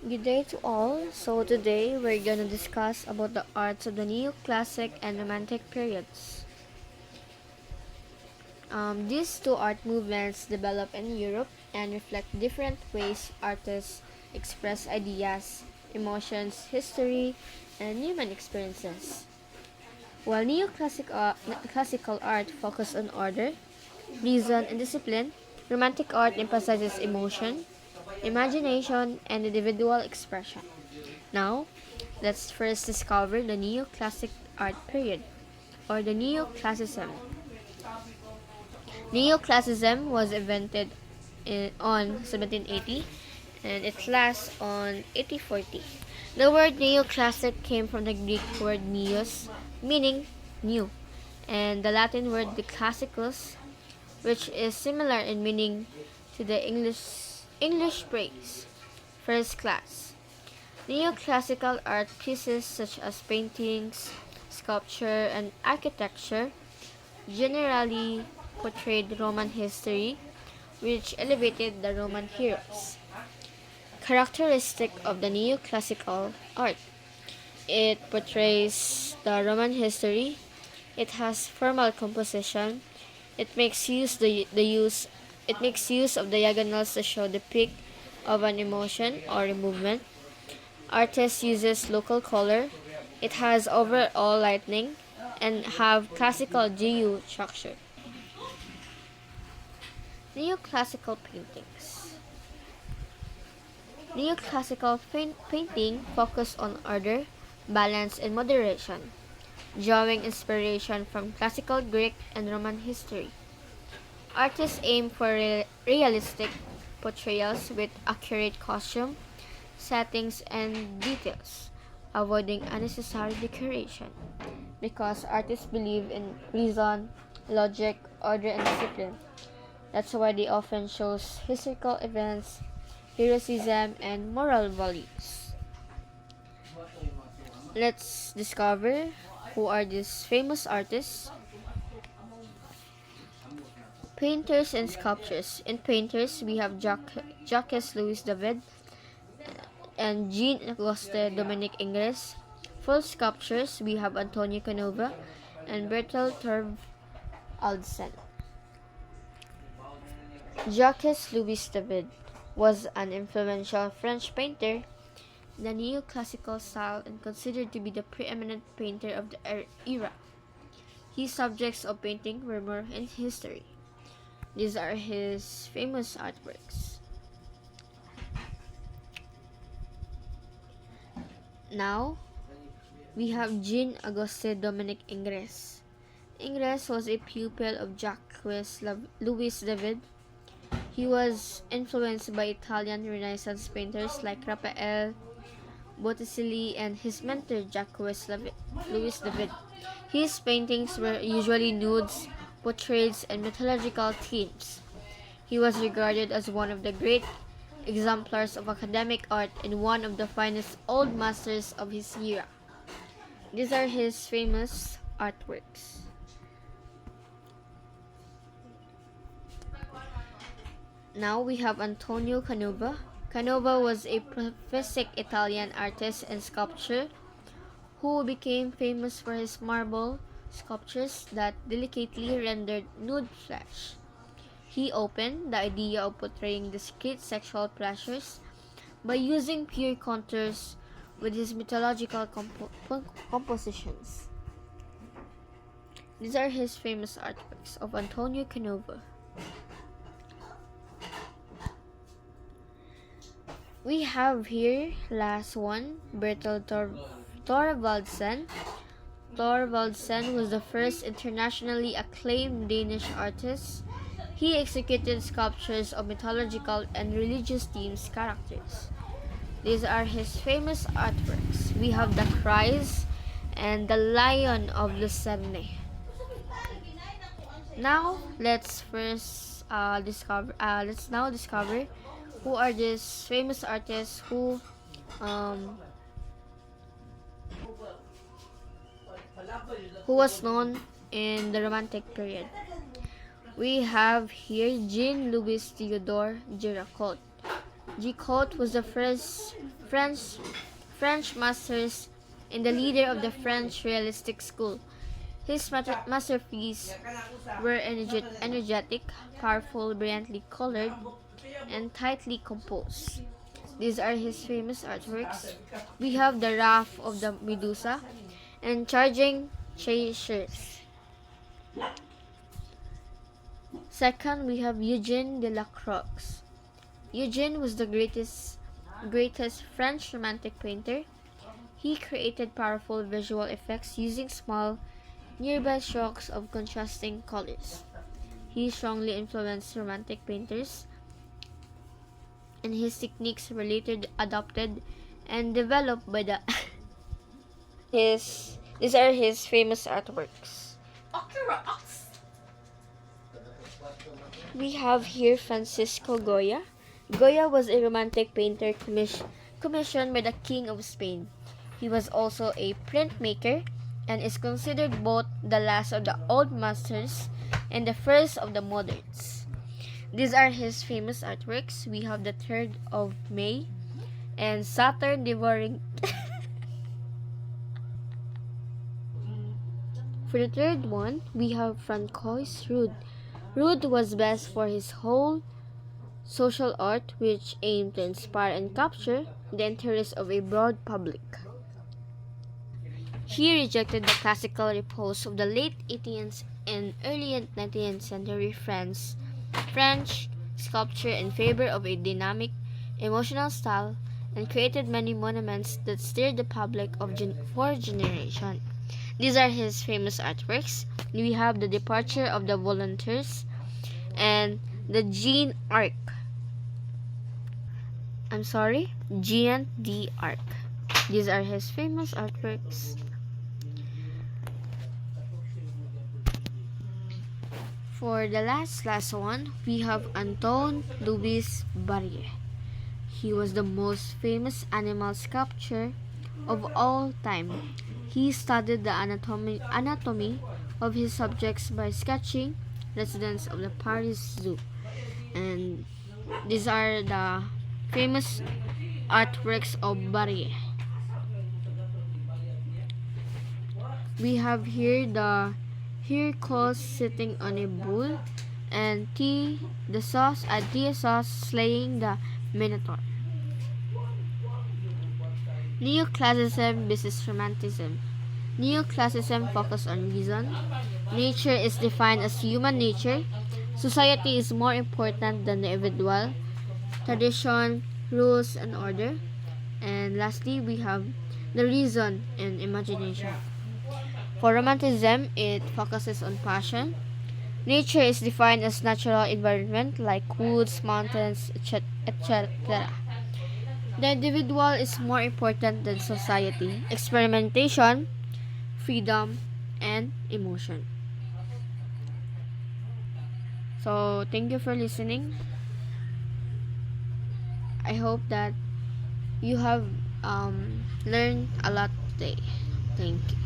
Good day to all. So today we're gonna discuss about the arts of the neoclassic and romantic periods. These two art movements developed in Europe and reflect different ways artists express ideas, emotions, history, and human experiences. While classical art focuses on order, reason, and discipline, romantic art emphasizes emotion, imagination, and individual expression. Now, let's first discover the neoclassic art period, or the neoclassicism. Neoclassicism was invented on 1780 and it lasts on 1840. The word neoclassic came from the Greek word neos, meaning new, and the Latin word the classicus, which is similar in meaning to the English phrase first class. Neoclassical art pieces such as paintings, sculpture, and architecture generally portrayed Roman history, which elevated the Roman heroes. Characteristic of the neoclassical art: it portrays the Roman history. It has formal composition. It makes use of diagonals to show the peak of an emotion or a movement. Artist uses local color. It has overall lighting and have classical GU structure. Neoclassical paintings. Neoclassical painting focus on order, balance, and moderation, drawing inspiration from classical Greek and Roman history. Artists aim for realistic portrayals with accurate costume, settings, and details, avoiding unnecessary decoration. Because artists believe in reason, logic, order, and discipline. That's why they often shows historical events, heroism, and moral values. Let's discover who are these famous artists. Painters and sculptors. In painters, we have Jacques Louis David and Jean Auguste Dominique Ingres. For sculptures, we have Antonio Canova and Bertel Thorvaldsen. Jacques Louis David was an influential French painter in the neoclassical style and considered to be the preeminent painter of the era. His subjects of painting were more in history. These are his famous artworks. Now, we have Jean Auguste Dominique Ingres. Ingres was a pupil of Jacques Louis David. He was influenced by Italian Renaissance painters like Raphael, Botticelli, and his mentor Jacques Louis David. His paintings were usually nudes, portraits, and mythological themes. He was regarded as one of the great exemplars of academic art and one of the finest old masters of his era. These are his famous artworks. Now we have Antonio Canova. Canova was a prolific Italian artist and sculptor who became famous for his marble sculptures that delicately rendered nude flesh. He opened the idea of portraying discrete sexual pleasures by using pure contours with his mythological compositions. These are his famous artworks of Antonio Canova. We have here last one, Bertel Thorvaldsen. Thorvaldsen was the first internationally acclaimed Danish artist. He executed sculptures of mythological and religious themes characters. These are his famous artworks. We have the Christ and the Lion of Lucerne. Now let's discover who are these famous artists who was known in the Romantic period. We have here Jean-Louis Theodore Giraud. Gicotte was the first French French masters and the leader of the French realistic school. His masterpieces were energetic, powerful, brilliantly colored, and tightly composed. These are his famous artworks. We have the Wrath of the Medusa and Charging Chasers. Second, we have Eugène de la Croix. Eugène was the greatest French romantic painter. He created powerful visual effects using small, nearby strokes of contrasting colors. He strongly influenced romantic painters, and his techniques were later adopted and developed by the these are his famous artworks. We have here Francisco Goya. Goya was a romantic painter commissioned by the King of Spain. He was also a printmaker and is considered both the last of the old masters and the first of the moderns. These are his famous artworks. We have the 3rd of May and Saturn devouring. For the third one, we have Francois Rude. Rude was best for his whole social art, which aimed to inspire and capture the interest of a broad public. He rejected the classical repose of the late 18th and early 19th century French sculpture in favor of a dynamic, emotional style, and created many monuments that stirred the public for generations. These are his famous artworks. We have the Departure of the Volunteers and the Jeanne d'Arc. These are his famous artworks. For the last one, we have Antoine Louis Barye. He was the most famous animal sculptor of all time. He studied the anatomy of his subjects by sketching residents of the Paris Zoo. And these are the famous artworks of Barye. We have here the Hercules sitting on a bull and Theseus slaying the Minotaur. Neoclassicism versus Romanticism. Neoclassicism focuses on reason. Nature is defined as human nature. Society is more important than the individual. Tradition, rules, and order. And lastly, we have the reason and imagination. For Romanticism, it focuses on passion. Nature is defined as natural environment like woods, mountains, etc. The individual is more important than society. Experimentation, freedom, and emotion. So, thank you for listening. I hope that you have learned a lot today. Thank you.